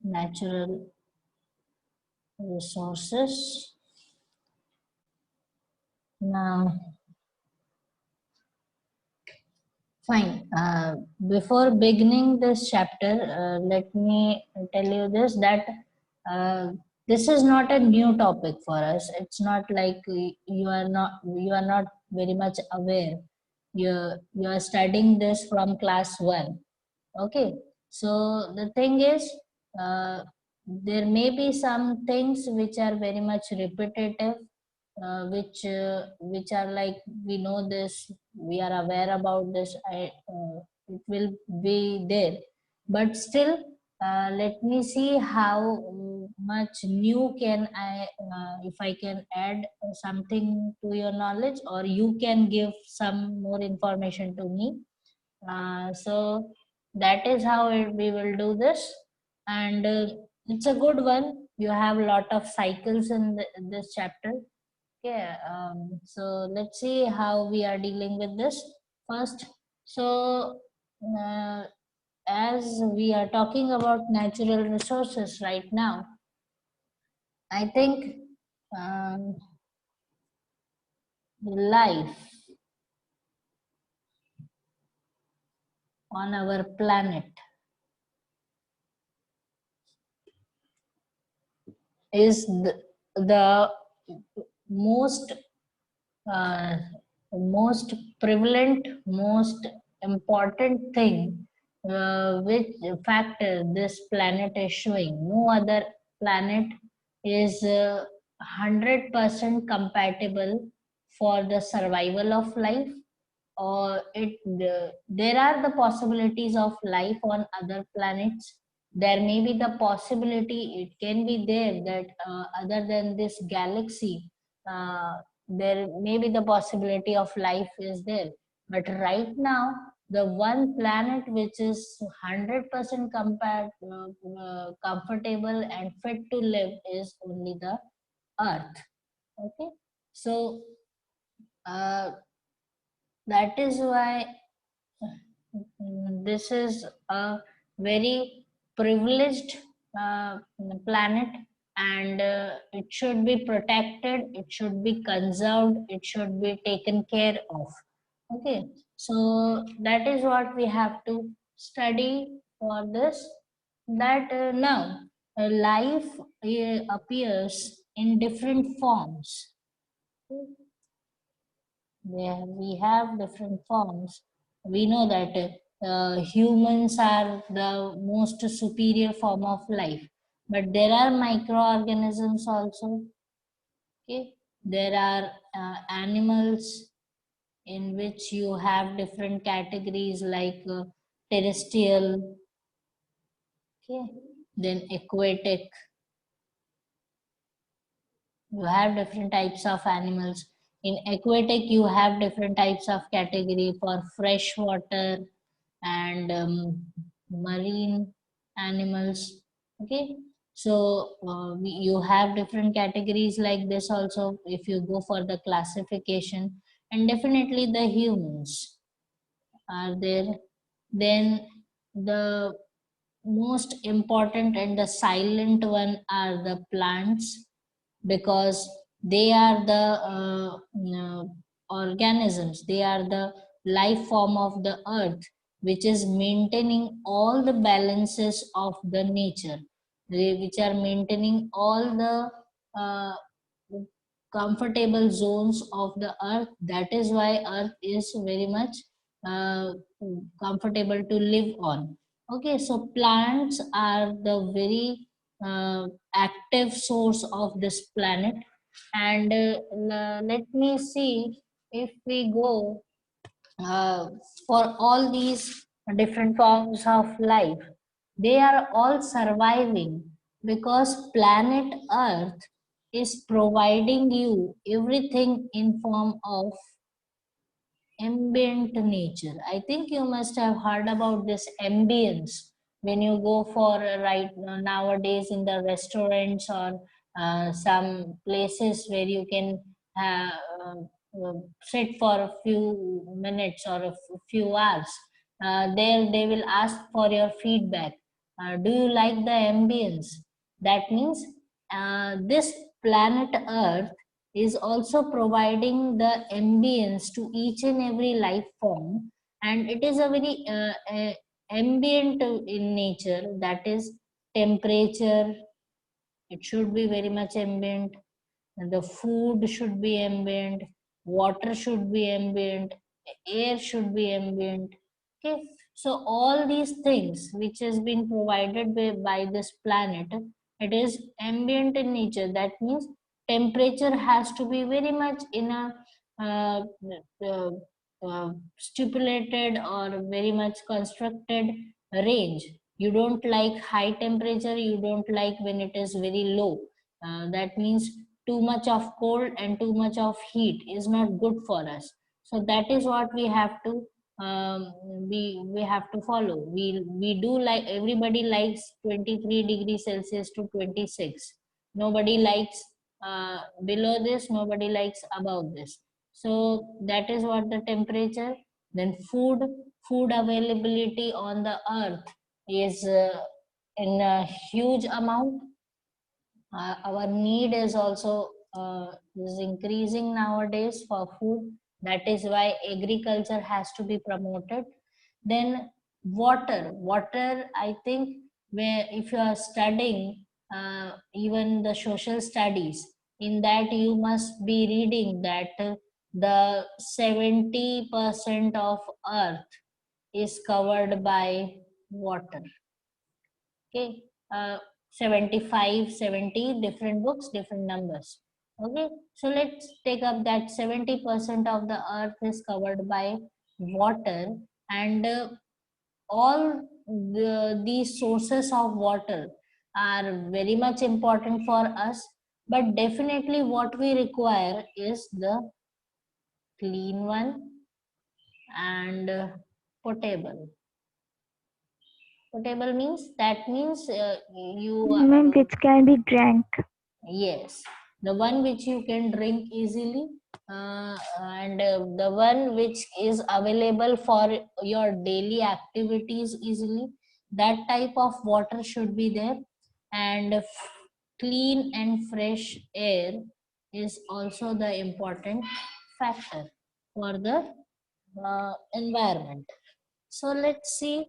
natural resources. Now, fine. Before beginning this chapter, let me tell you this that uh, this is not a new topic for us. It's not like you are not very much aware. You are studying this from class one. Okay, so the thing is, uh, there may be some things which are very much repetitive, which are like we know this, we are aware about this. It will be there, but still, let me see how much new can I, if I can add something to your knowledge, or you can give some more information to me. So that is how we will do this, and it's a good one. You have a lot of cycles in this chapter. Okay, so let's see how we are dealing with this first. So, uh, as we are talking about natural resources right now, I think um, life on our planet is the most uh, most prevalent, most important thing, which factor this planet is showing. No other planet is 100% compatible for the survival of life, or there are the possibilities of life on other planets. There may be the possibility, it can be there, that other than this galaxy, uh, there may be the possibility of life is there. But right now, the one planet which is 100% comfortable and fit to live is only the Earth. Okay, so uh, that is why this is a very privileged planet, and it should be protected, it should be conserved, it should be taken care of. Okay, so that is what we have to study for this. That now life appears in different forms. We have different forms. We know that humans are the most superior form of life, but there are microorganisms also. Okay, there are animals in which you have different categories like terrestrial, okay, then aquatic. You have different types of animals. In aquatic, you have different types of category for fresh water and marine animals. Okay, so you have different categories like this also if you go for the classification, and definitely the humans are there. Then the most important and the silent one are the plants, because they are the organisms, they are the life form of the earth, which is maintaining all the balances of the nature, which are maintaining all the uh, comfortable zones of the earth. That is why earth is very much uh, comfortable to live on. Okay, so plants are the very active source of this planet, and let me see if we go uh, for all these different forms of life, they are all surviving because planet earth is providing you everything in form of ambient nature. I think you must have heard about this ambience when you go for right nowadays in the restaurants, or some places where you can sit for a few minutes or a few hours. There they will ask for your feedback. Do you like the ambience? That means this planet Earth is also providing the ambience to each and every life form, and it is a very ambient in nature. That is temperature, it should be very much ambient, and the food should be ambient, water should be ambient, air should be ambient. Okay, so all these things which has been provided by this planet, it is ambient in nature. That means temperature has to be very much in a uh, uh, stipulated or very much constructed range. You don't like high temperature, you don't like when it is very low. That means too much of cold and too much of heat is not good for us. So that is what we have to we have to follow. We do like, everybody likes 23 degrees Celsius to 26. Nobody likes below this, nobody likes above this. So that is what the temperature. Then food availability on the earth is in a huge amount. Our need is also is increasing nowadays for food. That is why agriculture has to be promoted. Then water, I think, where if you are studying even the social studies, in that you must be reading that the 70% of earth is covered by water. Okay, 75, 70, different books, different numbers. Okay, so let's take up that 70% of the earth is covered by water, and all these sources of water are very much important for us. But definitely what we require is the clean one and potable. Potable means, that means you Which can be drank. yes, the one which you can drink easily, and the one which is available for your daily activities easily. That type of water should be there, and clean and fresh air is also the important factor for the environment. So let's see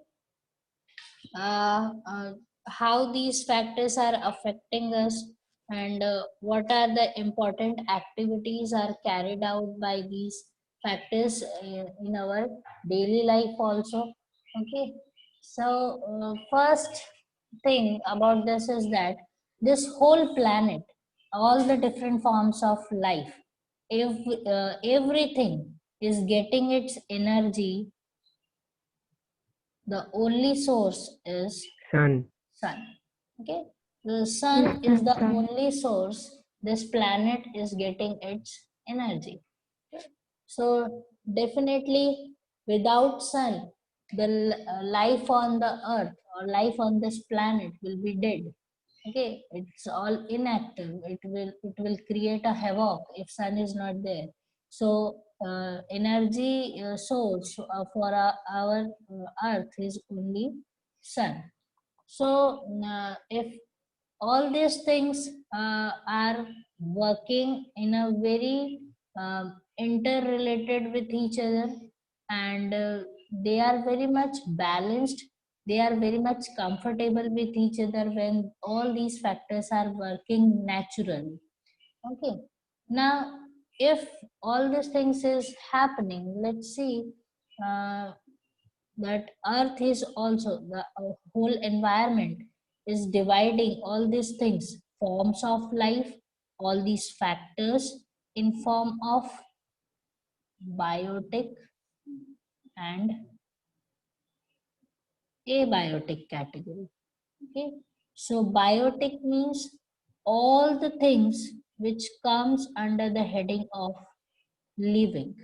uh, uh, how these factors are affecting us, and what are the important activities are carried out by these factors in our daily life also. Okay, so first thing about this is that this whole planet, all the different forms of life, if everything is getting its energy, the only source is Sun. sun. Okay, the Yes, sun is sun, the sun. only source this planet is getting its energy. So definitely without sun, the life on the earth or life on this planet will be dead. Okay, it's all inactive. It will create a havoc if sun is not there. So energy source for our earth is only sun. So if all these things are working in a very interrelated with each other, and they are very much balanced, they are very much comfortable with each other when all these factors are working naturally. Okay, now if all these things is happening, let's see uh, that earth is also the whole environment is dividing all these things, forms of life, all these factors, in form of biotic and abiotic category. Okay, so biotic means all the things which comes under the heading of living.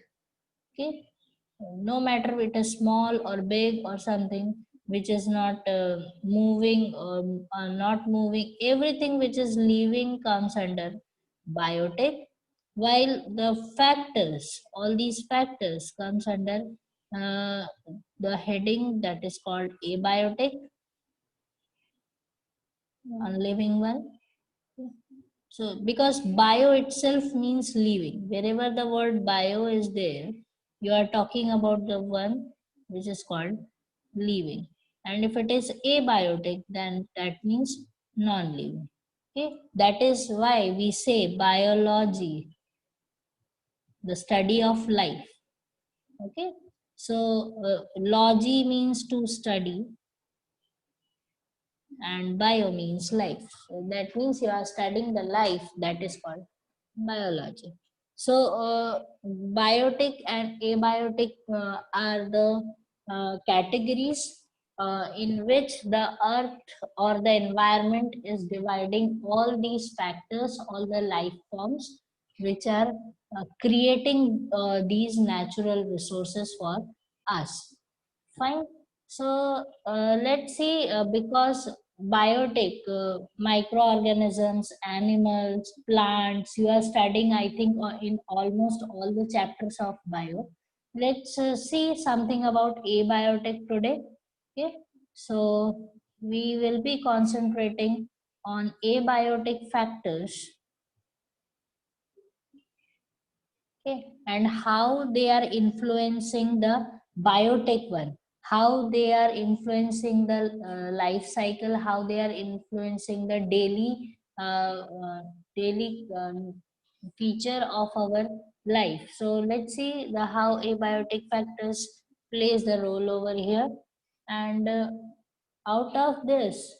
Okay, no matter it is small or big or something which is not moving or not moving, everything which is living comes under biotic, while the factors, all these factors comes under uh, the heading that is called abiotic. non-living one. So, because bio itself means living. Wherever the word bio is there, you are talking about the one which is called living. And if it is abiotic, then that means non-living. Okay, that is why we say biology, the study of life. Okay, so logy means to study, and bio means life. So that means you are studying the life, that is called biology. So biotic and abiotic are the categories in which the earth or the environment is dividing all these factors, all the life forms which are creating these natural resources for us. Fine. So let's see, because biotic, microorganisms, animals, plants, you are studying, I think, in almost all the chapters of bio. Let's see something about abiotic today. Okay. So we will be concentrating on abiotic factors, okay, and how they are influencing the biotech one, how they are influencing the life cycle, how they are influencing the daily feature of our life. So let's see the how abiotic factors plays the role over here. And out of this,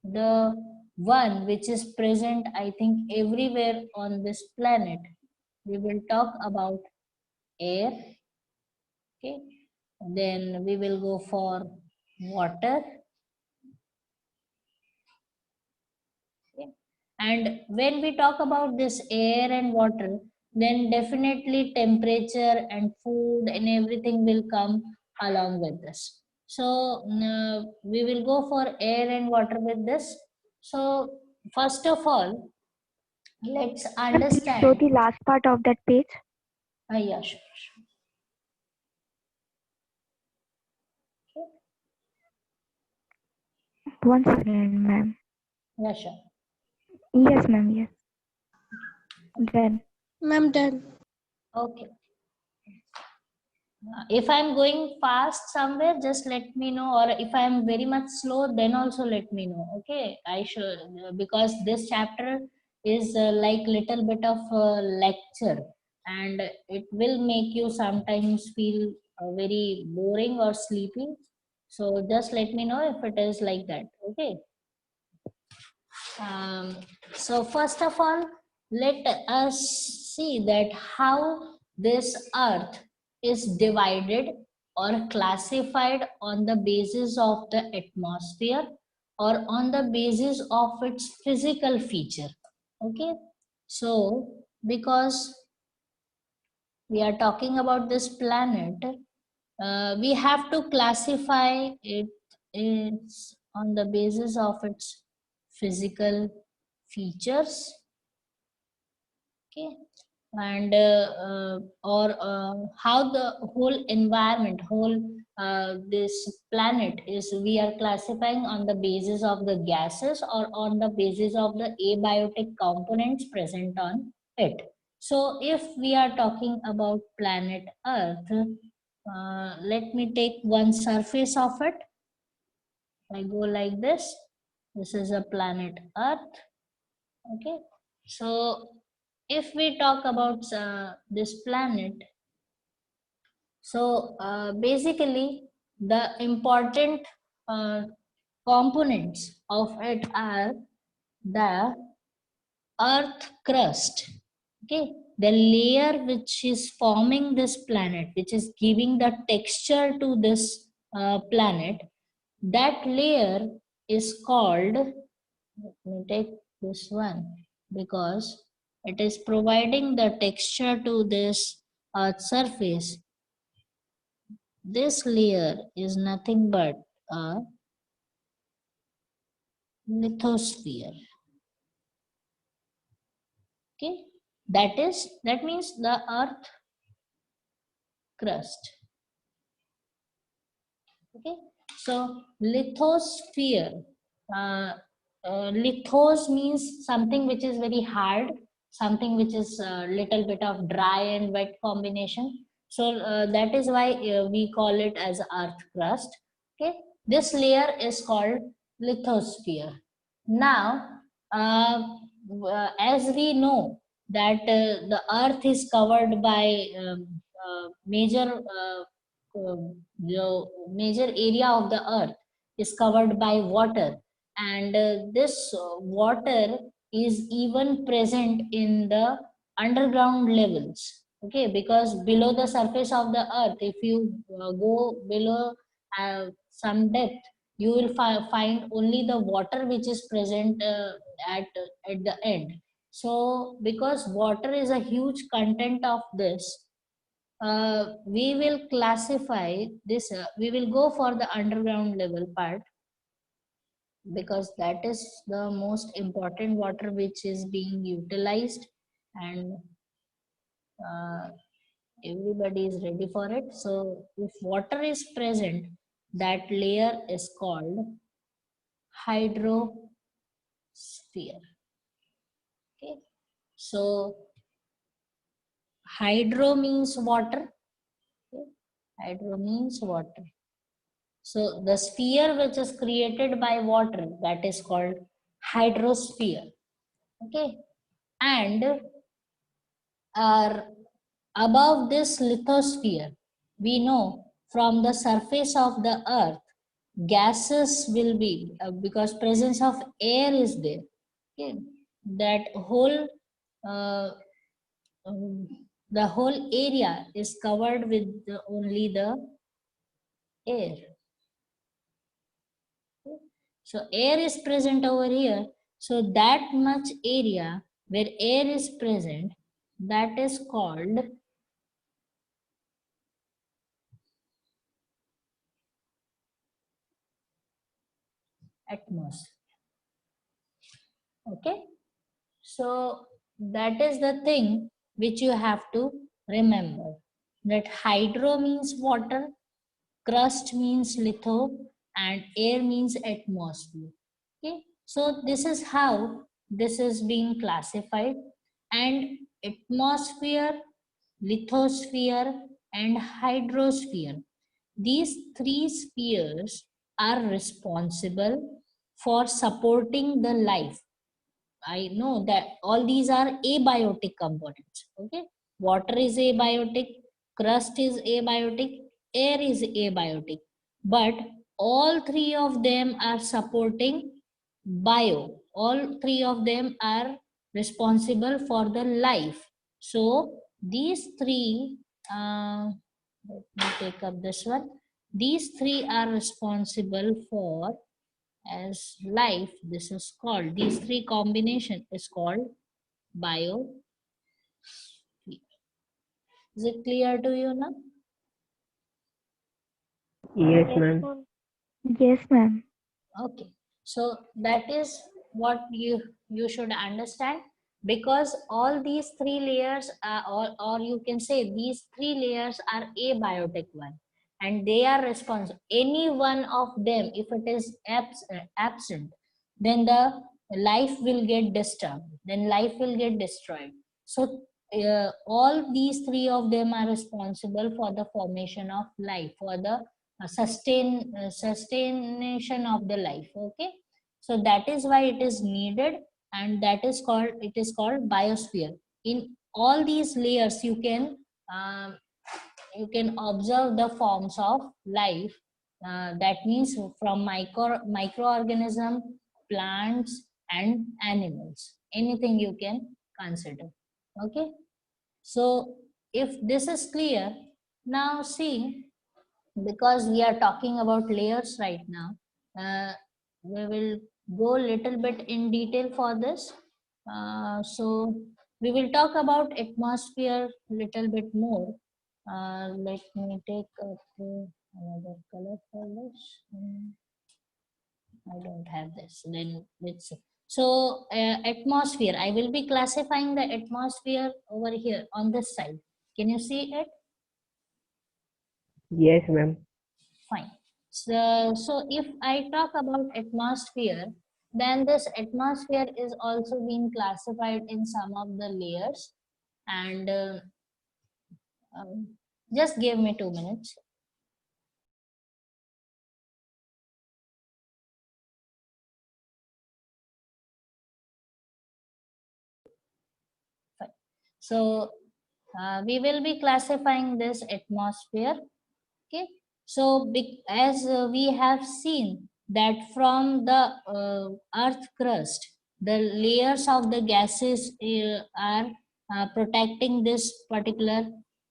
the one which is present, I think, everywhere on this planet, we will talk about air. Okay, then we will go for water. Okay, and when we talk about this air and water, then definitely temperature and food and everything will come along with this. So we will go for air and water with this. So first of all, let's Ma'am, please show understand. the last part of that page. Yeah, sure, sure. Once again, ma'am. Yeah, sure. Yes, ma'am. Yes. Done. Ma'am, done. Okay. If I'm going fast somewhere, just let me know, or if I'm very much slow, then also let me know. Okay, I should, because this chapter is like little bit of lecture, and it will make you sometimes feel very boring or sleepy. So just let me know if it is like that. Okay. Um, so first of all, let us see that how this earth is divided or classified on the basis of the atmosphere or on the basis of its physical feature. Okay, so because we are talking about this planet, we have to classify it is on the basis of its physical features. Okay, and or how the whole environment, whole this planet is, we are classifying on the basis of the gases or on the basis of the abiotic components present on it. So if we are talking about planet earth, let me take one surface of it. I go like this is a planet earth. Okay, so if we talk about this planet, so basically the important uh, components of it are the earth crust. Okay, the layer which is forming this planet, which is giving the texture to this planet, that layer is called, let me take this one, because it is providing the texture to this earth surface. This layer is nothing but a lithosphere. Okay, that means the earth crust. Okay, so lithosphere, uh, lithos means something which is very hard, something which is a little bit of dry and wet combination. So that is why we call it as earth crust. Okay, this layer is called lithosphere. Now, as we know that the earth is covered by the major area of the earth is covered by water, and this water is even present in the underground levels. Okay, because below the surface of the earth, if you go below some depth, you will find only the water which is present at the end. So because water is a huge content of this, we will classify this, we will go for the underground level part, because that is the most important water which is being utilized, and uh, everybody is ready for it. So if water is present, that layer is called hydrosphere. Okay, so hydro means water. Okay? Hydro means water. So the sphere which is created by water, that is called hydrosphere. Okay, and above this lithosphere, we know from the surface of the earth, gases will be because presence of air is there. Okay, that whole uh, um, the whole area is covered with only the air. So air is present over here. So that much area where air is present, that is called atmosphere. Okay. So that is the thing which you have to remember. That hydro means water, crust means litho, and air means atmosphere. Okay. So this is how this is being classified, and atmosphere, lithosphere, and hydrosphere. These three spheres are responsible for supporting the life. I know that all these are abiotic components. Okay, water is abiotic, crust is abiotic, air is abiotic, but all three of them are supporting bio. All three of them are responsible for the life. So these three, let me take up this one. These three are responsible for as life. This is called, these three combination is called bio. Is it clear to you now? Yes, Yes, ma'am. ma'am. Yes, ma'am. Okay, so that is what you should understand, because all these three layers are, or you can say these three layers are abiotic one, and they are responsible. Any one of them, if it is absent, then the life will get disturbed, then life will get destroyed. So all these three of them are responsible for the formation of life, for the sustaination of the life. Okay, so that is why it is needed, and that is called, it is called biosphere. In all these layers um, you can observe the forms of life, that means from microorganism, plants, and animals, anything you can consider. Okay, so if this is clear, now see, because we are talking about layers right now, we will go little bit in detail for this. So we will talk about atmosphere little bit more. Let me take up another color for this. I don't have this, then let's see. So atmosphere, I will be classifying the atmosphere over here on this side. Can you see it? Yes, ma'am. Fine. So if I talk about atmosphere, Then this atmosphere is also being classified in some of the layers, and um, just give me 2 minutes. Fine. So we will be classifying this atmosphere. Okay, so as we have seen that from the earth crust, the layers of the gases are protecting this particular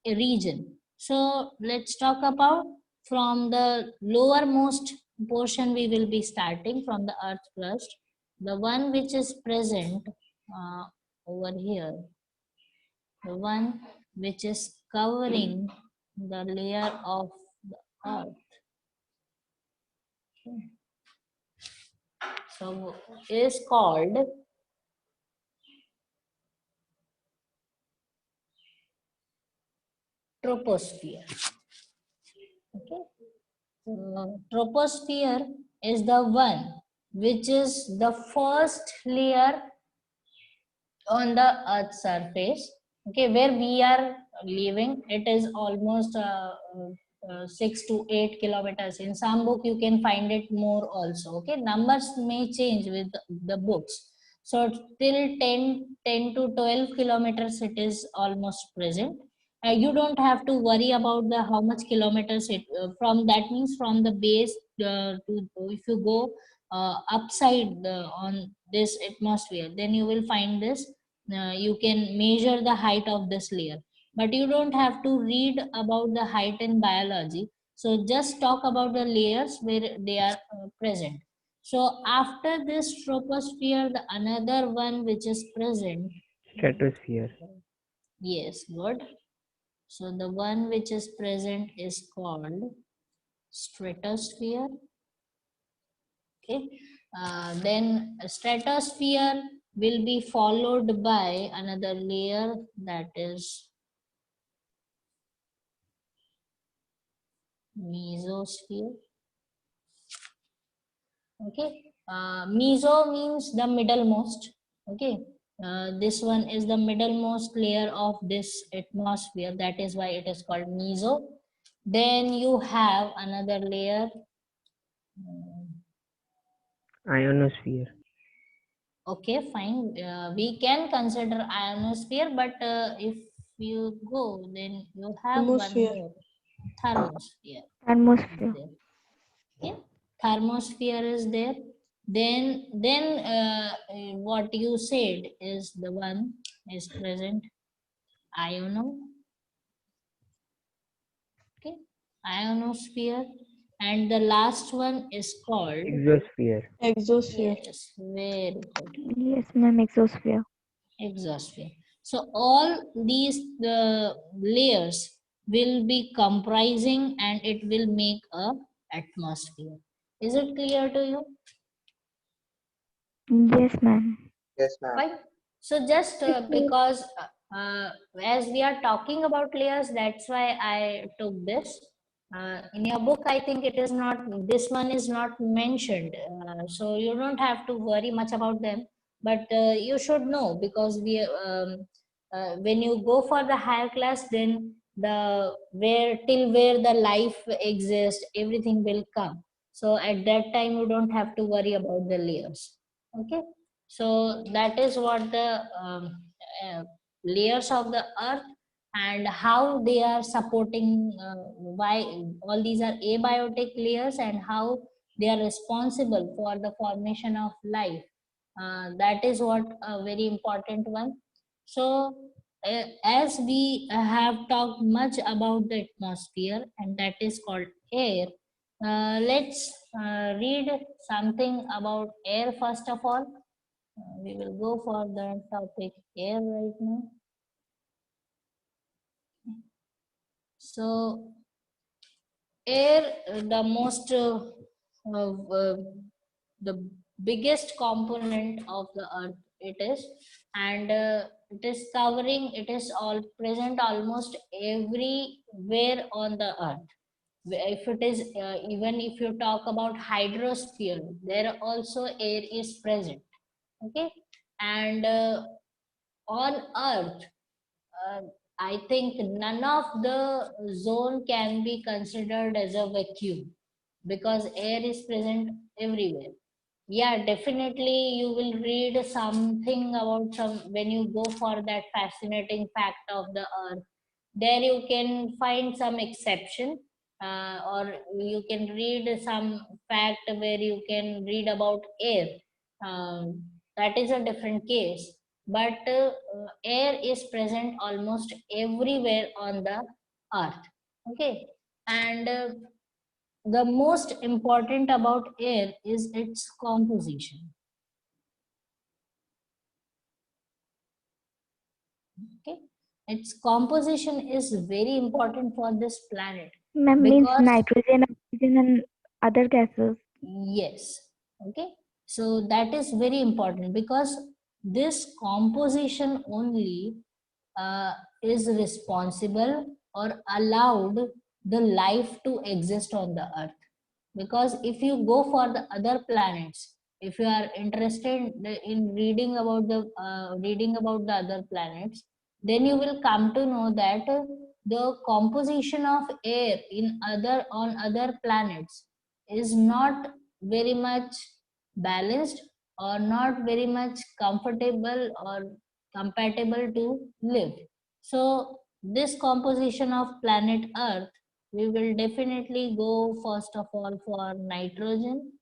region. So let's talk about from the lowermost portion. We will be starting from the earth crust, the one which is present uh, over here, the one which is covering the layer of the earth. So is called troposphere. Okay. So troposphere is the one which is the first layer on the earth's surface, okay, where we are living. It is almost 6 to 8 kilometers. In some book you can find it more also. Okay, numbers may change with the books. So till 10 to 12 kilometers it is almost present. You don't have to worry about the how much kilometers it from, that means from the base to, if you go upside on this atmosphere, then you will find this. You can measure the height of this layer, but you don't have to read about the height in biology. So just talk about the layers where they are present. So after this troposphere, the another one which is present. Stratosphere. Yes, good. So the one which is present is called stratosphere. Okay. Then stratosphere will be followed by another layer, that is mesosphere. Okay. Meso means the middlemost. Okay. This one is the middlemost layer of this atmosphere, that is why it is called meso. Then you have another layer. Ionosphere. Okay, fine. We can consider ionosphere, but if you go, then you have one Atmosphere. more, thermosphere is Atmosphere. there. Okay, thermosphere is there. Then what you said is the one is present, iono. Okay, ionosphere, and the last one is called, Exosphere. Exosphere. yes, very good, Yes, ma'am. Exosphere. exosphere. So all these layers will be comprising and it will make a atmosphere. Is it clear to you? Yes, ma'am. Yes, ma'am. Fine. So just because as we are talking about layers, that's why I took this. In your book, I think it is not, this one is not mentioned. So you don't have to worry much about them. But you should know, because when you go for the higher class, then the where till where the life exists, everything will come. So at that time, you don't have to worry about the layers. Okay. So that is what the uh, layers of the earth, and how they are supporting, why all these are abiotic layers, and how they are responsible for the formation of life. That is what a very important one. So as we have talked much about the atmosphere, and that is called air, let's read something about air first of all. We will go for the topic air right now. So, air, the most, the biggest component of the earth it is, and it is covering, it is all present almost everywhere on the earth. If it is even if you talk about hydrosphere, there also air is present. Okay, and on earth, uh, I think none of the zone can be considered as a vacuum, because air is present everywhere. Yeah, definitely you will read something about some when you go for that fascinating fact of the earth. There you can find some exception, or you can read some fact where you can read about air. That is a different case, but air is present almost everywhere on the earth. Okay, and the most important about air is its composition. Okay, its composition is very important for this planet, Ma'am, means because nitrogen, oxygen, and other gases. yes, okay, so that is very important because this composition only is responsible or allowed the life to exist on the earth. Because if you go for the other planets, if you are interested in reading about the other planets, then you will come to know that the composition of air in other on other planets is not very much balanced, or not very much comfortable or compatible to live. So this composition of planet earth, we will definitely go first of all for nitrogen,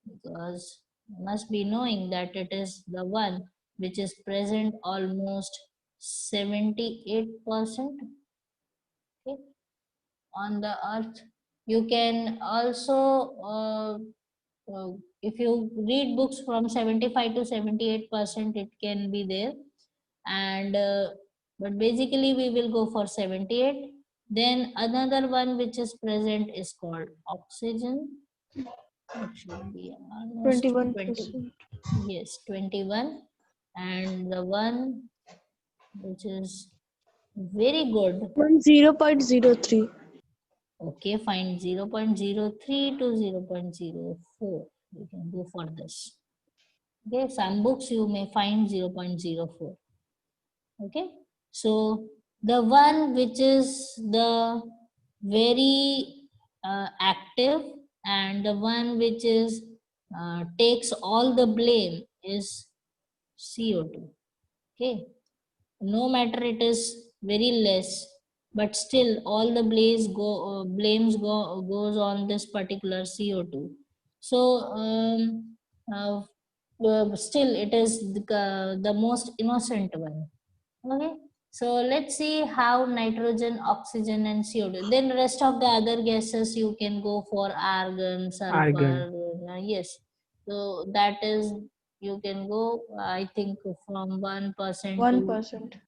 because you must be knowing that it is the one which is present almost 78%, okay, on the earth. You can also if you read books from 75 to 78%, it can be there. And but basically we will go for 78. Then another one which is present is called oxygen. It should be almost 20. 21%. Yes, 21. And the one which is very good. 0.03. Okay, fine. 0.03 to 0.04. You can go for this. Okay, some books you may find 0.04. Okay, so the one which is the very active, and the one which is takes all the blame is CO2. Okay, no matter it is very less, but still all the blames goes on this particular CO2. So uh, still it is the most innocent one. Okay, so let's see how nitrogen, oxygen, and CO2. Then rest of the other gases you can go for argon, Argon. sulfur. Yes, so that is you can go. I think from 1% to 1%.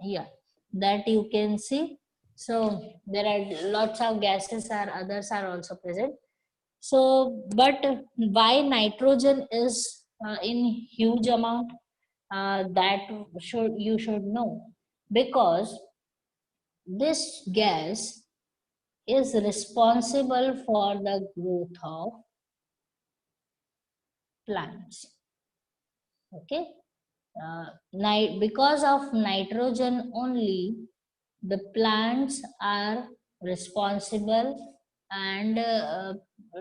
yeah, that you can see. So there are lots of gases or others are also present. So, but why nitrogen is in huge amount? That should you should know, because this gas is responsible for the growth of plants. Okay, because of nitrogen only, the plants are responsible and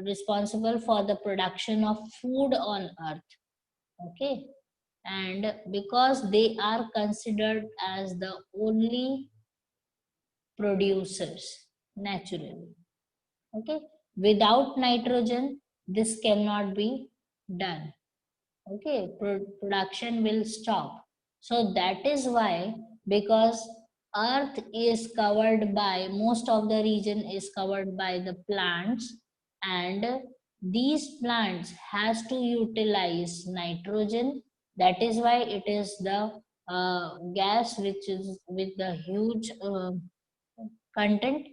responsible for the production of food on earth. Okay, and because they are considered as the only producers naturally. Okay, without nitrogen this cannot be done. Okay, production will stop. So that is why, because earth is covered by, most of the region is covered by the plants, and these plants has to utilize nitrogen. That is why it is the gas which is with the huge content,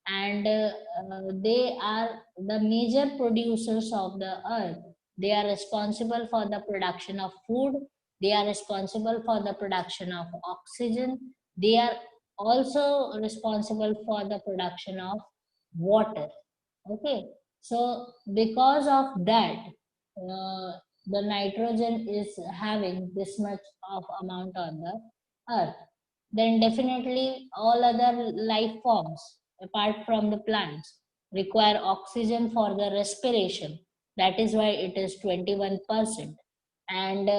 and they are the major producers of the earth. They are responsible for the production of food, they are responsible for the production of oxygen, they are also responsible for the production of water. Okay, so because of that, the nitrogen is having this much of amount on the earth, then definitely all other life forms apart from the plants require oxygen for the respiration. That is why it is 21%. And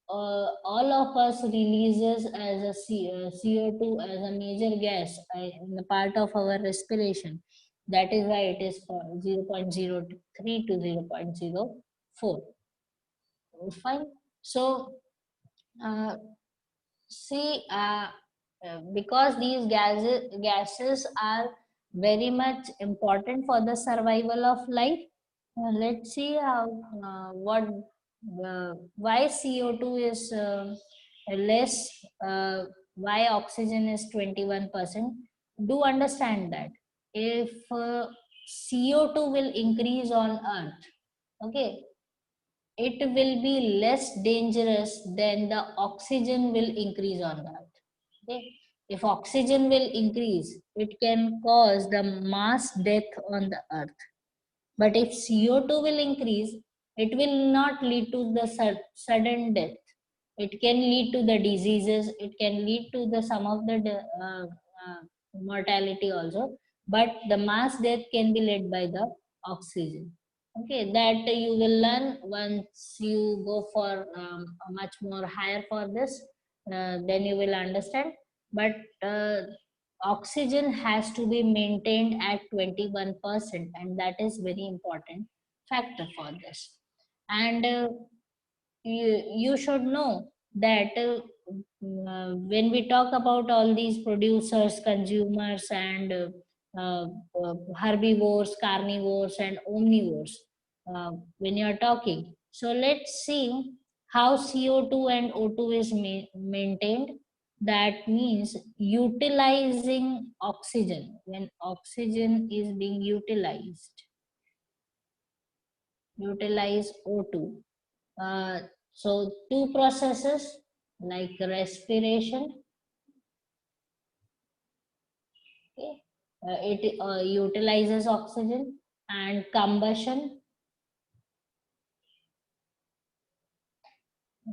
all of us releases as a CO2 as a major gas in the part of our respiration. That is why it is for 0.03 to 0.04. Fine. So uh, see, because these gases are very much important for the survival of life. Let's see how what why CO2 is less, why oxygen is 21%. Do understand that if CO2 will increase on Earth, okay, it will be less dangerous than the oxygen will increase on the earth. Okay? If oxygen will increase, it can cause the mass death on the earth. But if CO2 will increase, it will not lead to the sudden death. It can lead to the diseases. It can lead to the some of the mortality also. But the mass death can be led by the oxygen. Okay, that you will learn once you go for a much more higher for this. Then you will understand. But oxygen has to be maintained at 21%, and that is very important factor for this. And you should know that when we talk about all these producers, consumers, and uh, herbivores, carnivores, and omnivores, when you are talking, so let's see how CO2 and O2 is maintained. That means utilizing oxygen. When oxygen is being utilize O2. So two processes like respiration, okay, it utilizes oxygen, and combustion,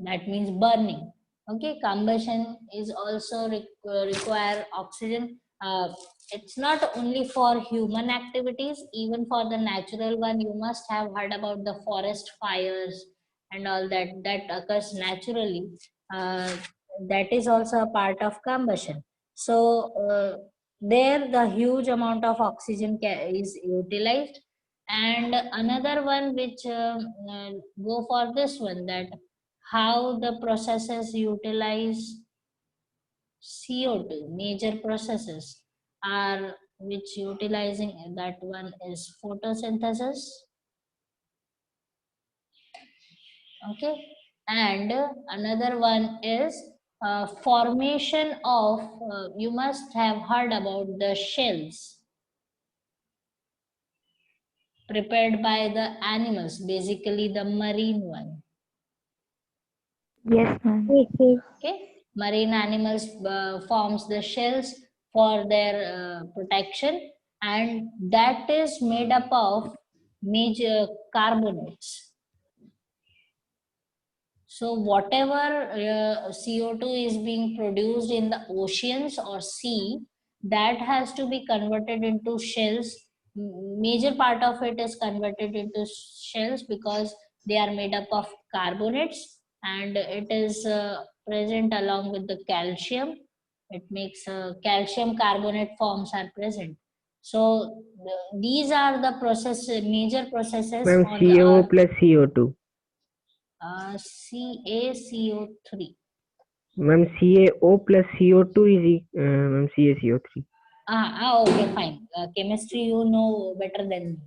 that means burning. Okay, combustion is also require oxygen. It's not only for human activities, even for the natural one. You must have heard about the forest fires and all that occurs naturally. uh, that is also a part of combustion. So there the huge amount of oxygen is utilized. And another one which go for this one, that how the processes utilize CO2. Major processes are which utilizing that one is photosynthesis, okay, and another one is formation of, you must have heard about the shells prepared by the animals, basically the marine one. Yes, ma'am. Okay, marine animals forms the shells for their protection, and that is made up of major carbonates. So whatever CO2 is being produced in the oceans or sea, that has to be converted into shells. Major part of it is converted into shells because they are made up of carbonates, and it is present along with the calcium. It makes calcium carbonate forms are present. So these are the major processes Ma'am, on the CO earth. plus CO2. CaCO3. Ma'am, CaO plus CO2 is ma'am CaCO3. Okay, fine. Chemistry you know better than me.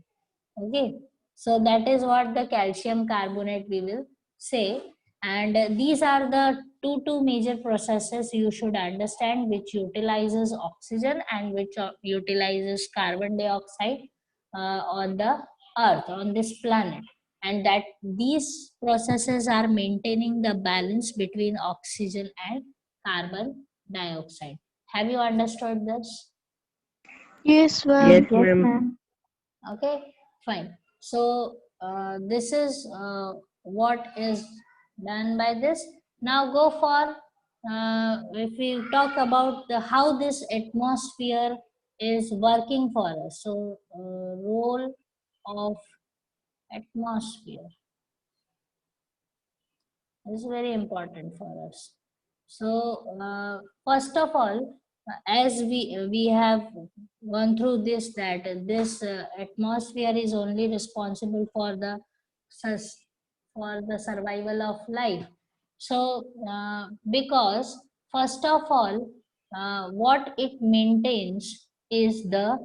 Okay, so that is what the calcium carbonate we will say. And these are the two major processes you should understand, which utilizes oxygen and which utilizes carbon dioxide on the earth, on this planet. And that these processes are maintaining the balance between oxygen and carbon dioxide. Have you understood this? Yes, ma'am. Yes, Yes, ma'am. ma'am. Okay, fine. So this is what is done by this. Now go for if we talk about the how this atmosphere is working for us. So role of atmosphere is very important for us. So first of all, as we have gone through this, that this atmosphere is only responsible for the sus- for the survival of life. So because first of all, what it maintains is the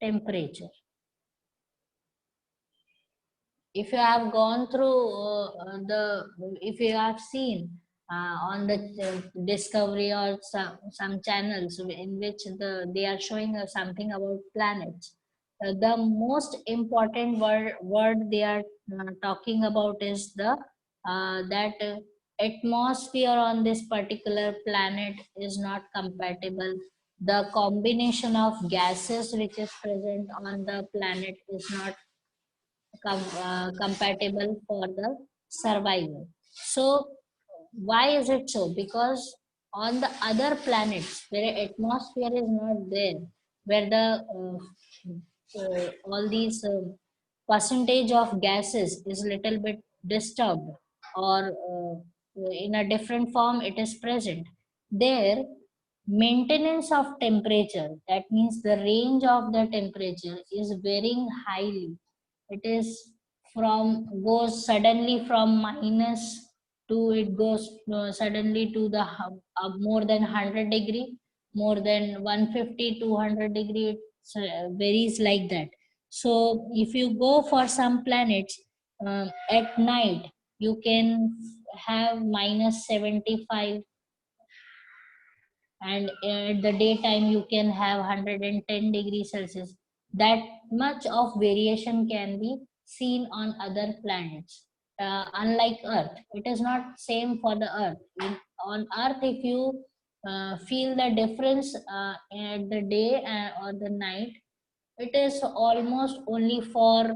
temperature. If you have gone through if you have seen on the discovery or some channels in which they are showing us something about planets, the most important word they are talking about is the that atmosphere on this particular planet is not compatible. The combination of gases which is present on the planet is not compatible for the survival. So why is it so? Because on the other planets where atmosphere is not there, where the all these percentage of gases is little bit disturbed, or in a different form it is present, there maintenance of temperature, that means the range of the temperature is varying highly. It is from goes suddenly from minus to it goes suddenly to the more than 100 degree, more than 150 200 degree. It varies like that. So if you go for some planets, at night you can have minus 75, and at the daytime you can have 110 degrees Celsius. That much of variation can be seen on other planets. Unlike Earth, it is not same for the Earth. On Earth, if you feel the difference at the day or the night, it is almost only for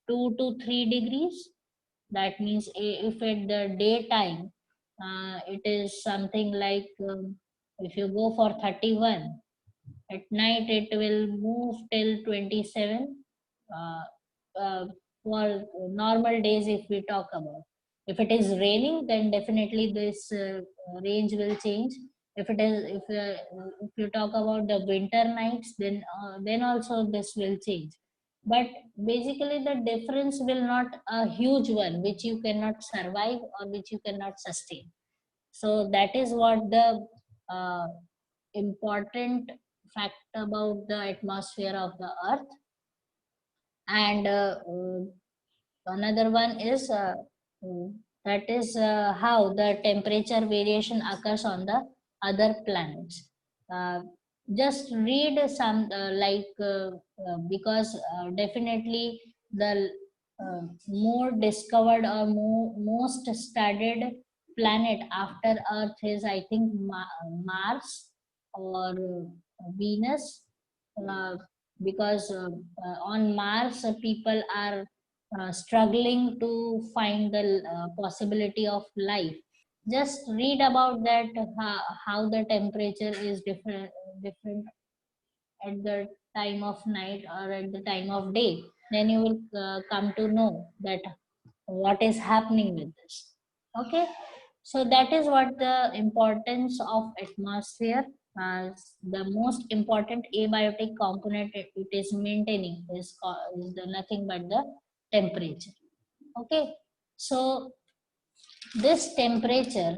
2 to 3 degrees. That means if at the daytime it is something like if you go for 31, at night it will move till 27. uh, uh, for normal days, if we talk about, if it is raining, then definitely this range will change. If it is if you talk about the winter nights, then also this will change. But basically the difference will not a huge one which you cannot survive or which you cannot sustain. So that is what the uh, important fact about the atmosphere of the earth. And another one is that is how the temperature variation occurs on the other planets. uh, just read some because definitely the more discovered or most studied planet after earth is, I think, Mars or Venus. uh, because on Mars, people are struggling to find the possibility of life. Just read about that, how the temperature is different at the time of night or at the time of day. Then you will come to know that what is happening with this. Okay, so that is what the importance of atmosphere. The most important abiotic component it is maintaining is the nothing but the temperature. Okay, so this temperature,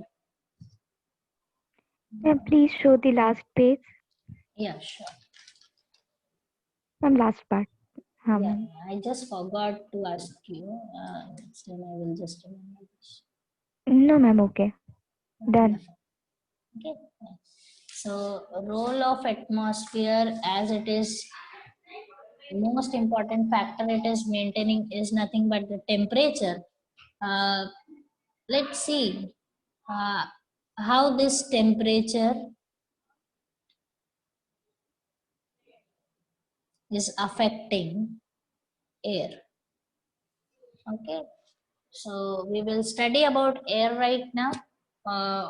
Ma'am, please show the last page. yeah, sure. Ma'am, last part. Yeah, Ma'am. I just forgot to ask you. Still, I will just remember this. No, ma'am. Okay. Yeah, Done. okay. So, role of atmosphere, as it is most important factor it is maintaining, is nothing but the temperature. Uh, let's see uh, how this temperature is affecting air. Okay, so we will study about air right now,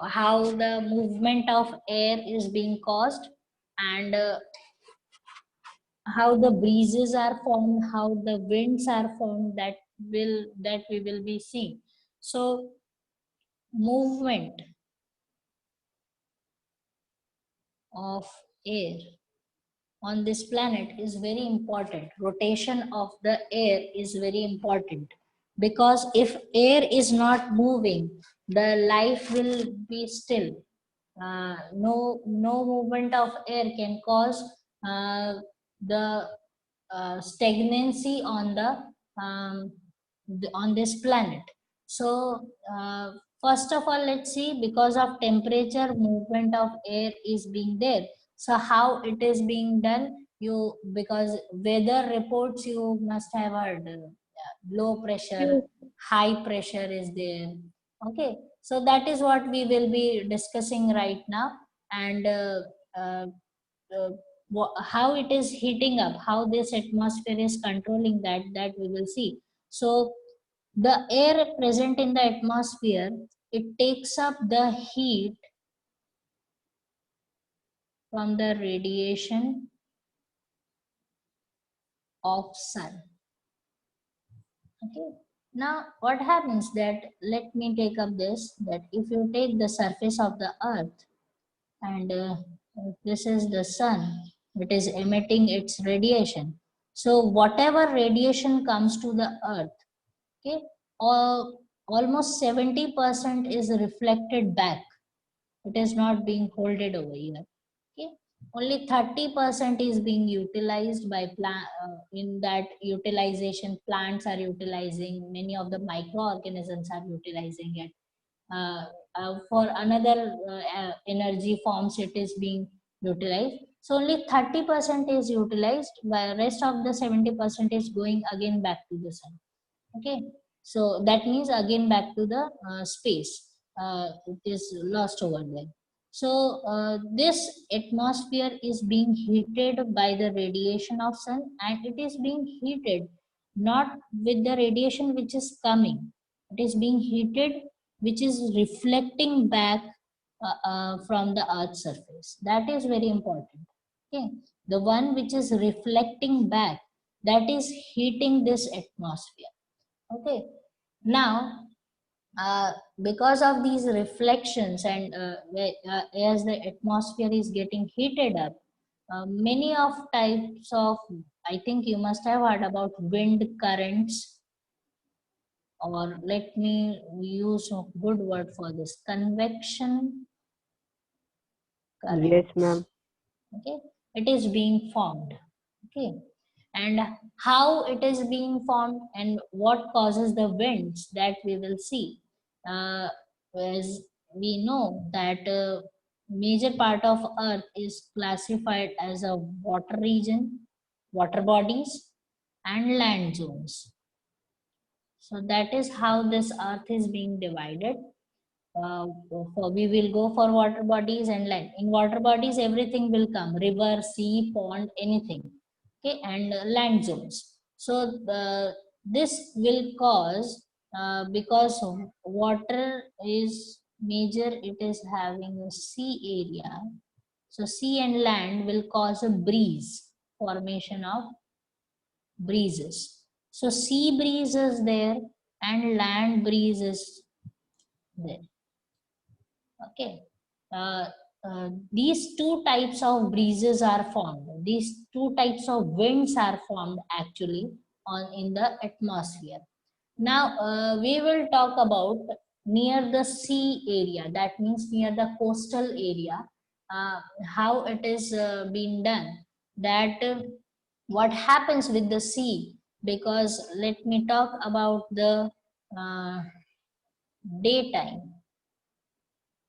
how the movement of air is being caused, and how the breezes are formed, how the winds are formed, that we will be seeing. So movement of air on this planet is very important. Rotation of the air is very important, because if air is not moving, the life will be still. No movement of air can cause the stagnancy on this planet. So first of all, let's see, because of temperature, movement of air is being there. So how it is being done? You, because weather reports you must have heard, low pressure, high pressure is there. Okay, so that is what we will be discussing right now. And uh, how it is heating up, how this atmosphere is controlling that we will see. So the air present in the atmosphere, it takes up the heat from the radiation of sun. Okay, now what happens, that let me take up this, that if you take the surface of the earth, and this is the sun, it is emitting its radiation. So whatever radiation comes to the earth, okay, almost 70% is reflected back. It is not being holded over here. Okay, only 30% is being utilized by in that utilization, plants are utilizing, many of the microorganisms are utilizing it. For another energy forms, it is being utilized. So only 30% is utilized, while rest of the 70% is going again back to the sun. Okay, so that means again back to the space, it is lost over there. So this atmosphere is being heated by the radiation of sun, and it is being heated not with the radiation which is coming, it is being heated which is reflecting back from the earth's surface. That is very important. Okay, the one which is reflecting back, that is heating this atmosphere. Okay, now because of these reflections, and as the atmosphere is getting heated up, many of types of, I think you must have heard about wind currents, or let me use a good word for this, convection current. Yes, ma'am. Okay, it is being formed. Okay, and how it is being formed and what causes the winds, that we will see. As we know that major part of earth is classified as a water region, water bodies, and land zones. So that is how this earth is being divided. We will go for water bodies and land. In water bodies, everything will come: river, sea, pond, anything. Okay, and land zones. So this will cause, because water is major, it is having a sea area. So sea and land will cause a breeze, formation of breezes. So sea breeze is there and land breeze is there. Okay, uh, these two types of breezes are formed, these two types of winds are formed actually on in the atmosphere. Now we will talk about near the sea area, that means near the coastal area, how it is being done, that what happens with the sea. Because let me talk about the uh, daytime.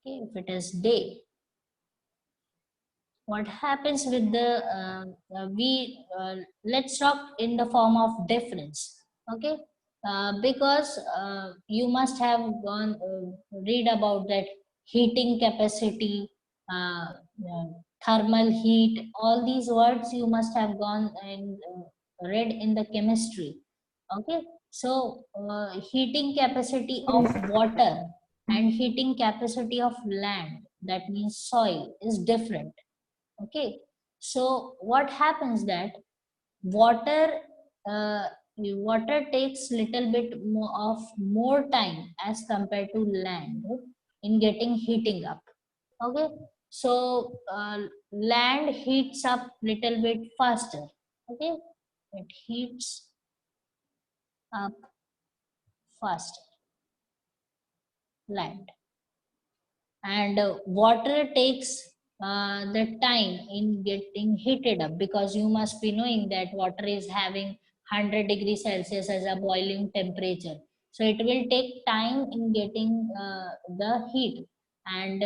Okay, if it is day, what happens with the let's talk in the form of difference. Okay, because you must have gone read about that heating capacity, uh, thermal heat, all these words you must have gone and read in the chemistry. Okay, so heating capacity of water and heating capacity of land, that means soil, is different. Okay, so what happens that water uh, water takes little bit more time as compared to land in getting heating up. Okay, so land heats up little bit faster. Okay, it heats up faster, land, and water takes the time in getting heated up, because you must be knowing that water is having 100 degrees Celsius as a boiling temperature, so it will take time in getting the heat, and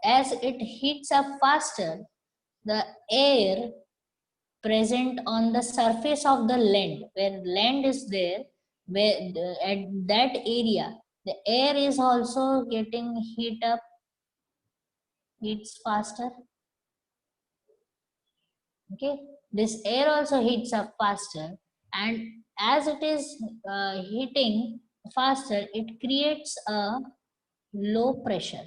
as it heats up faster, the air present on the surface of the land, where land is there, where at that area the air is also getting heat up, heats faster. Okay, this air also heats up faster, and as it is heating faster, it creates a low pressure.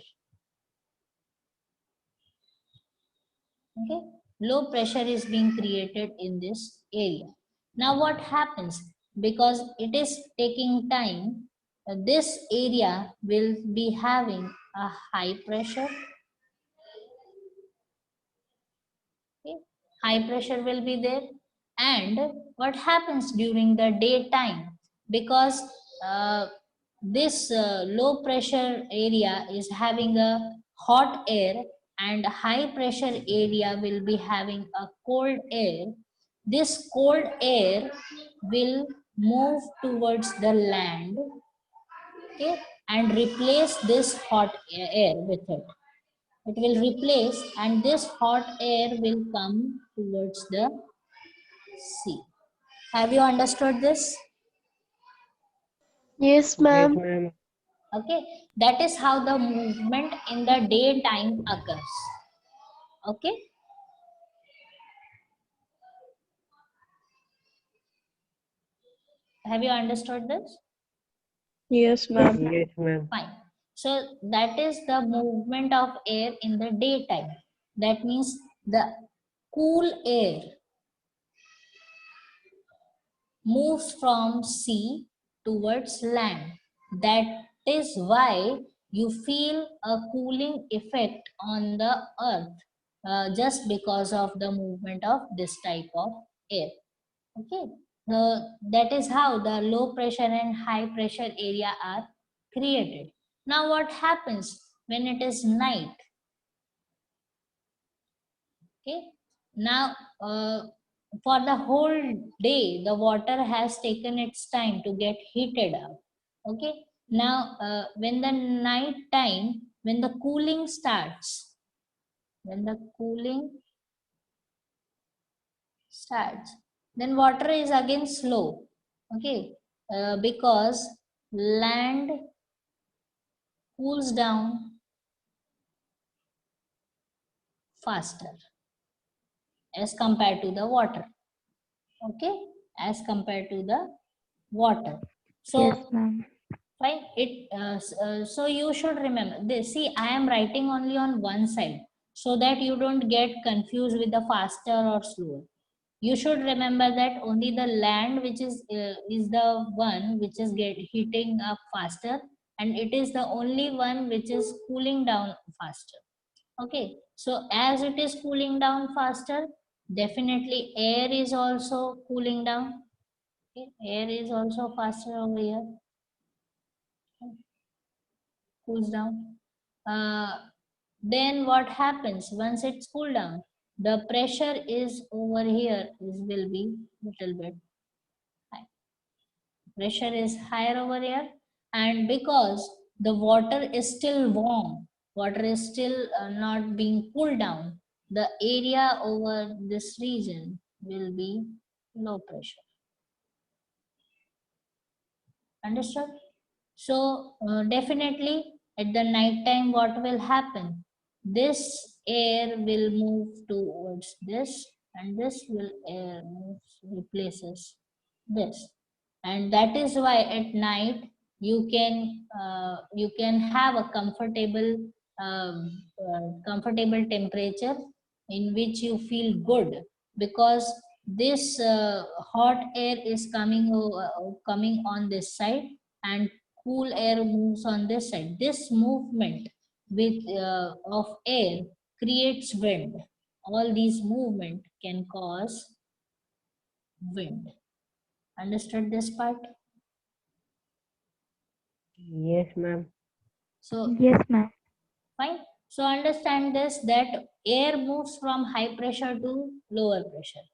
Okay, low pressure is being created in this area. Now what happens, because it is taking time, this area will be having a high pressure. Okay, high pressure will be there. And what happens during the daytime, because this low pressure area is having a hot air, and high pressure area will be having a cold air, this cold air will move towards the land. Okay, and replace this hot air with it. It will replace, and this hot air will come towards the sea. Have you understood this? Yes, Yes, ma'am. ma'am. Okay, that is how the movement in the daytime occurs. Okay, have you understood this? Yes, ma'am. Yes, ma'am. Fine. So that is the movement of air in the daytime. That means the cool air moves from sea towards land. That is why you feel a cooling effect on the earth, just because of the movement of this type of air. Okay, that is how the low pressure and high pressure area are created. Now what happens when it is night? Okay, now for the whole day the water has taken its time to get heated up. Okay, now when the night time, when the cooling starts, when the cooling starts, then water is again slow. Okay, because land cools down faster as compared to the water. Okay, as compared to the water. Yes, So ma'am. fine, so you should remember this. See, I am writing only on one side so that you don't get confused with the faster or slower. You should remember that only the land which is the one which is heating up faster, and it is the only one which is cooling down faster. Okay, so as it is cooling down faster, definitely air is also cooling down. Okay, air is also faster over here, cools down. Then what happens once it's cooled down? The pressure is over here is will be little bit high. Pressure is higher over here, and because the water is still warm, water is still not being cooled down, the area over this region will be low pressure. Understood? So definitely at the night time what will happen? this air will move towards this, and this will air moves, replaces this. And that is why at night you can have a comfortable temperature in which you feel good, because this hot air is coming on this side, and cool air moves on this side. This movement of air creates wind. All these movement can cause wind. Understood this part? Yes, ma'am. So Yes, ma'am. fine. So understand this, that air moves from high pressure to lower pressure.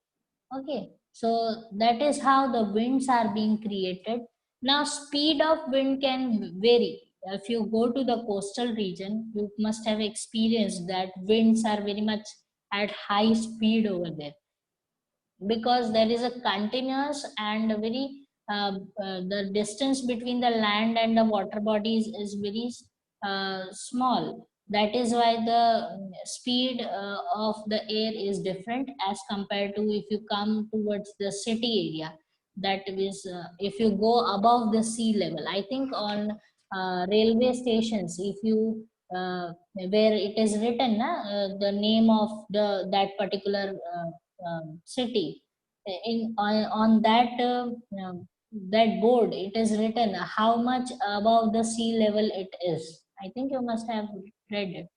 Okay. So that is how the winds are being created. Now speed of wind can vary. If you go to the coastal region, you must have experienced that winds are very much at high speed over there, because there is a continuous and a very the distance between the land and the water bodies is very small. That is why the speed of the air is different as compared to if you come towards the city area. That is, if you go above the sea level, I think on railway stations, if you where it is written the name of the that particular city, on that that board it is written how much above the sea level it is. I think you must have read it.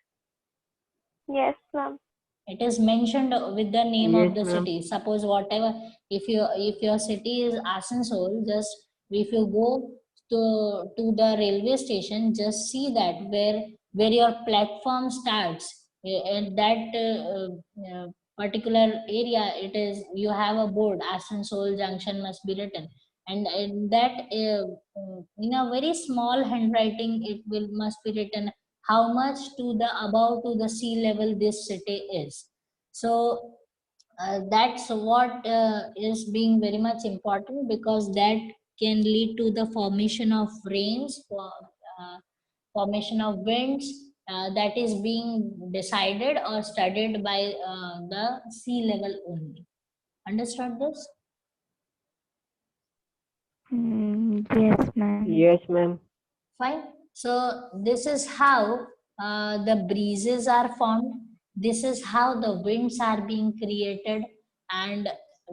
Yes, ma'am. It is mentioned with the name Yes, of the ma'am. city. Suppose whatever, if your city is Asansol, just if you go to the railway station, just see that where your platform starts, and that particular area, it is, you have a board, Asansol junction must be written. And in that in a very small handwriting it will must be written how much to the above to the sea level this city is. So that's what is being very much important, because that can lead to the formation of rains, formation of winds, that is being decided or studied by the sea level only. Understood this? Yes, ma'am. Yes, ma'am. Fine. So this is how the breezes are formed. This is how the winds are being created. And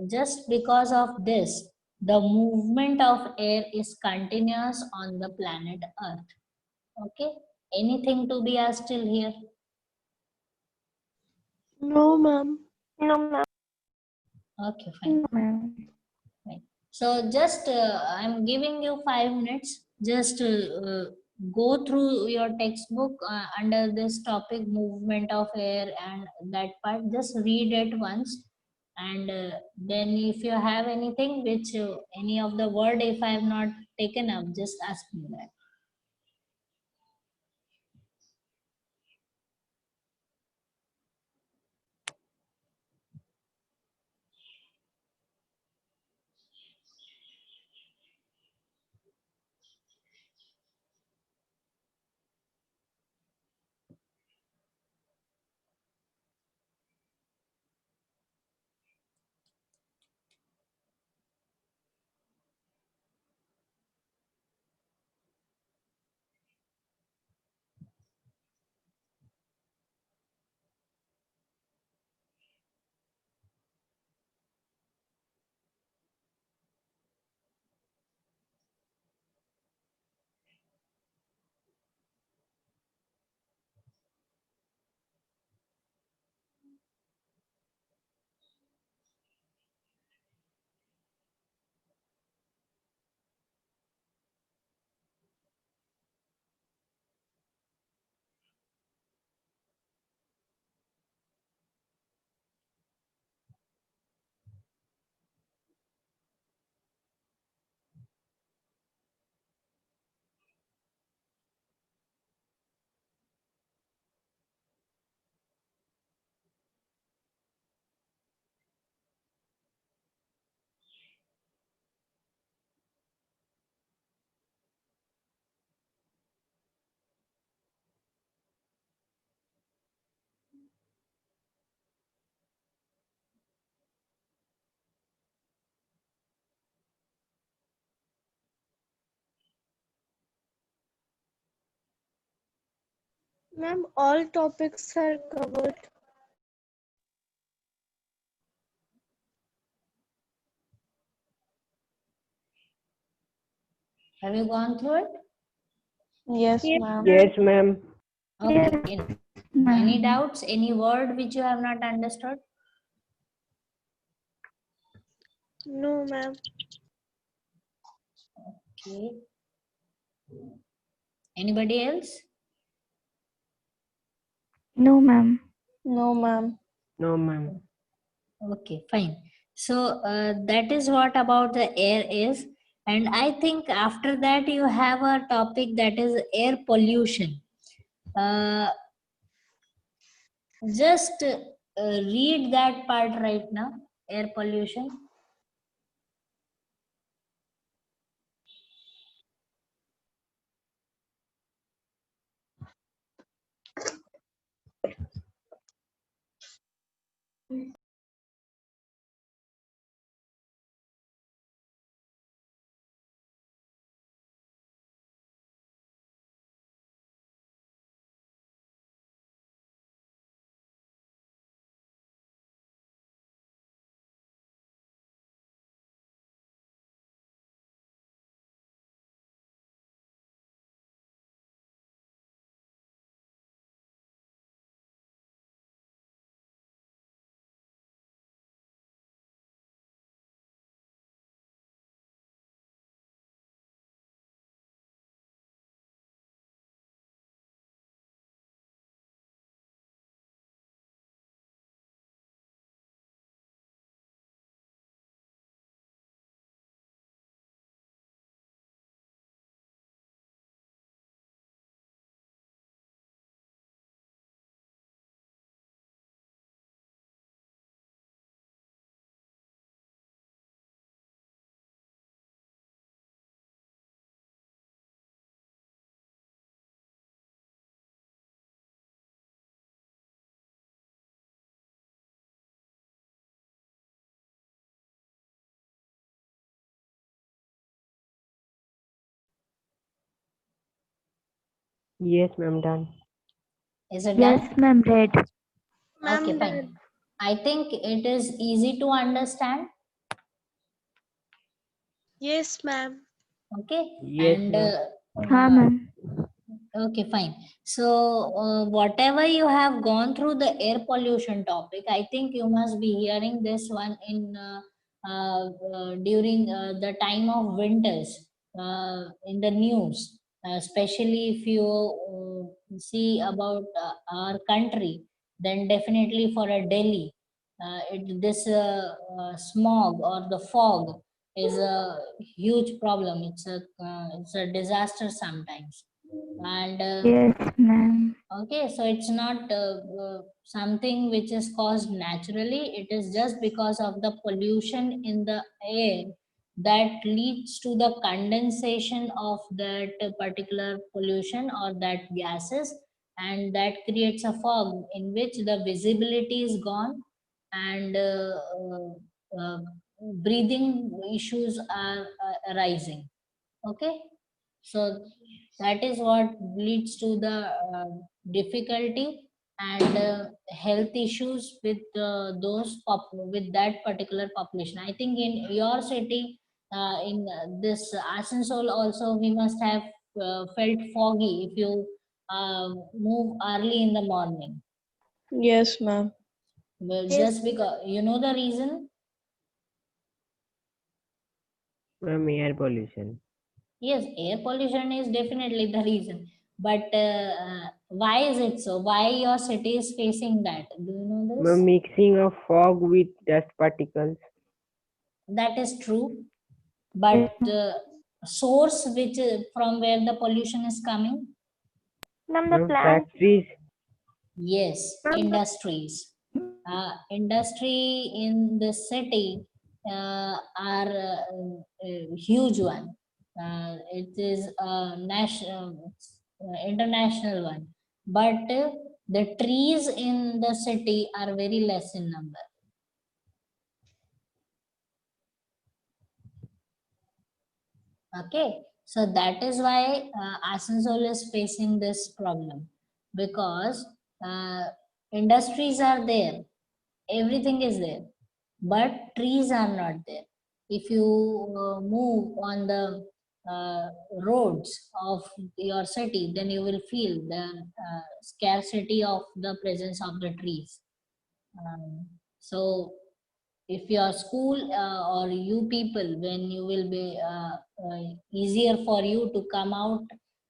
just because of this, the movement of air is continuous on the planet Earth. Okay. Anything to be asked till here? No, ma'am. No, ma'am. Okay, fine. No, ma'am. Right. So just I'm giving you 5 minutes. Just go through your textbook under this topic, movement of air, and that part. Just read it once, and then if you have anything which any of the word if I have not taken up, just ask me that. Ma'am, all topics are covered. Have you gone through it? Yes, Yes. ma'am. Yes, ma'am. Okay. Yes, Any ma'am. doubts? Any word which you have not understood? No, ma'am. Okay. Anybody else? No, ma'am. No, ma'am. No, ma'am. Okay, fine. So that is what about the air is. And I think after that you have a topic that is air pollution. Just read that part right now, air pollution. Yes, ma'am. Done. Is it Yes, done? ma'am. Read. Okay, Ma'am, fine. I think it is easy to understand. yes, ma'am. Okay. Yes, And ma'am. हाँ, ma'am. okay, fine. So, whatever you have gone through the air pollution topic, I think you must be hearing this one in during the time of winters in the news, especially if you see about our country, then definitely for a Delhi, this smog or the fog is a huge problem. It's a disaster sometimes. And Yes, ma'am. okay, so it's not something which is caused naturally, it is just because of the pollution in the air that leads to the condensation of that particular pollution or that gases, and that creates a fog in which the visibility is gone, and breathing issues are arising. Okay, so that is what leads to the difficulty and health issues with with that particular population. I think in your city, in this Asansol also, we must have felt foggy if you move early in the morning. Yes, ma'am. Well, Yes. just because you know the reason. Ma'am, air pollution. Yes, air pollution is definitely the reason. But why is it so? Why your city is facing that? Do you know Ma'am, this? mixing of fog with dust particles. That is true. Yes, But ma'am. source which from where the pollution is coming? Ma'am, the Ma'am, plant. factories. Yes, Ma'am, industries. Industry in the city are a huge one. It is a national, international one. But the trees in the city are very less in number. Okay, so that is why Asansol is facing this problem. because industries are there, everything is there, but trees are not there. If you move on the roads of your city, then you will feel the scarcity of the presence of the trees. So if your school or you people, when you will be easier for you to come out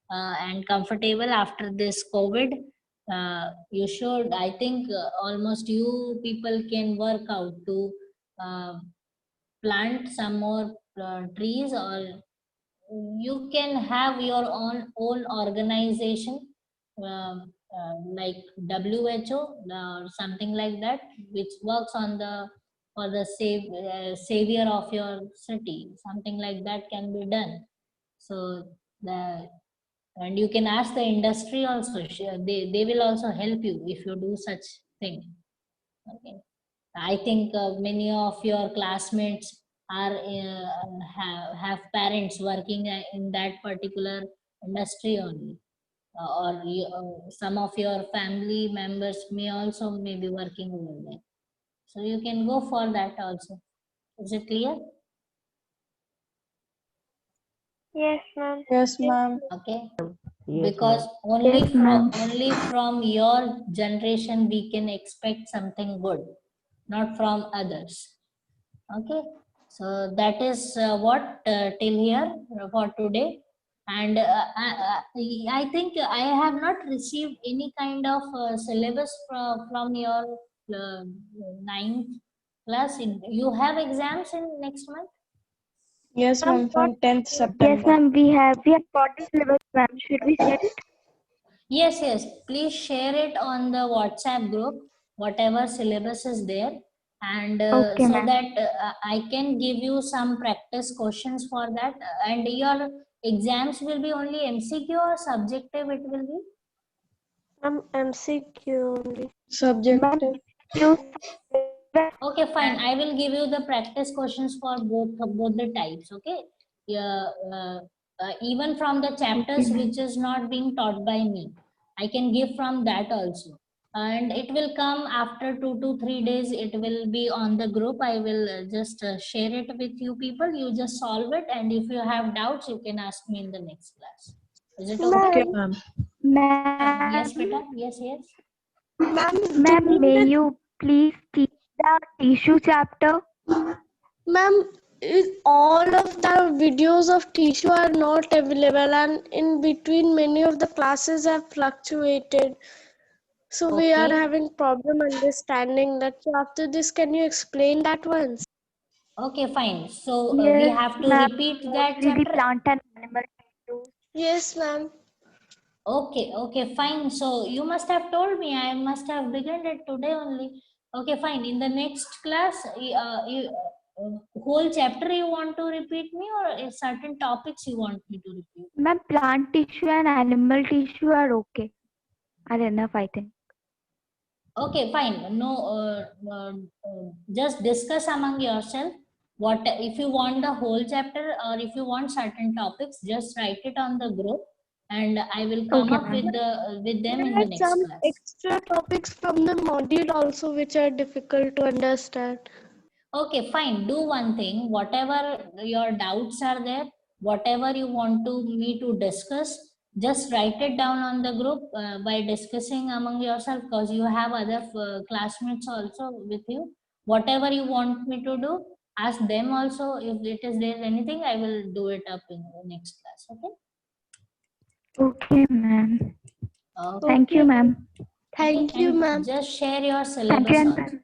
and comfortable after this COVID, you should, I think almost you people can work out to uh, plant some more trees, or you can have your own organization, like WHO or something like that, which works on the for the savior of your city. Something like that can be done. So the and you can ask the industry also. They will also help you if you do such thing. Okay. I think many of your classmates are have parents working in that particular industry only, or some of your family members may also may be working over there. So you can go for that also. Is it clear? Yes, ma'am. Yes, ma'am. Okay. Yes, Because ma'am. Yes, ma'am. only from your generation we can expect something good, not from others. Okay, so that is what till here for today. And I think I have not received any kind of syllabus from your uh, ninth class. You have exams in next month? Yes, ma'am. From 10th Yes, September. ma'am. We have got the syllabus, ma'am. Should we share it? Yes, yes. Please share it on the WhatsApp group, whatever syllabus is there, and Okay, so ma'am. that I can give you some practice questions for that. And your exams will be only MCQ or subjective, it will be? MCQ only. Ma'am, Subjective. you Okay, fine. I will give you the practice questions for both the types. Okay. Yeah. Even from the chapters ma'am. which is not being taught by me, I can give from that also. And it will come after 2 to 3 days. It will be on the group. I will just share it with you people. You just solve it, and if you have doubts, you can ask me in the next class. Is it okay? Okay, ma'am. Yes, Ma'am, beta. Yes, yes. ma'am, may you please teach the tissue chapter? Ma'am, all of the videos of tissue are not available, and in between many of the classes have fluctuated. So we are Okay. having problem understanding that. So after this, can you explain that once? Okay, fine. So we Yes, have to ma'am. repeat that Mostly the chapter. plant and animal tissues. Yes, ma'am. Okay, okay, fine. So you must have told me. I must have begun it today only. Okay, fine. In the next class, whole chapter you want to repeat me, or certain topics you want me to repeat? Ma'am, plant tissue and animal tissue are okay. Are enough, I think. Okay, fine. No, just discuss among yourself. What if you want the whole chapter, or if you want certain topics, just write it on the group, and I will come Okay, up ma'am. with them There in are the next some class. extra topics from the module also which are difficult to understand. Okay, fine. Do one thing. Whatever your doubts are there, whatever you want to me to discuss, just write it down on the group by discussing among yourself, because you have other classmates also with you. Whatever you want me to do, ask them also. If it is there anything, I will do it up in the next class. Okay. Okay, ma'am. Okay. Thank you, Okay. ma'am. Thank you, And ma'am. just share your Thank you, syllabus also. and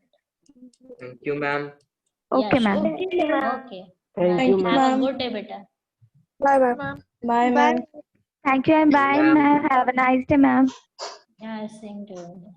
Thank you, ma'am. Yeah, okay, sure. ma'am. Okay, ma'am. Okay. Thank Bye. you, Thank you, ma'am. Have a ma'am. good day, beta. Bye, ma'am. Bye, ma'am. Thank you and bye, Ma'am. ma'am. Have a nice day, ma'am. Yeah, same to you.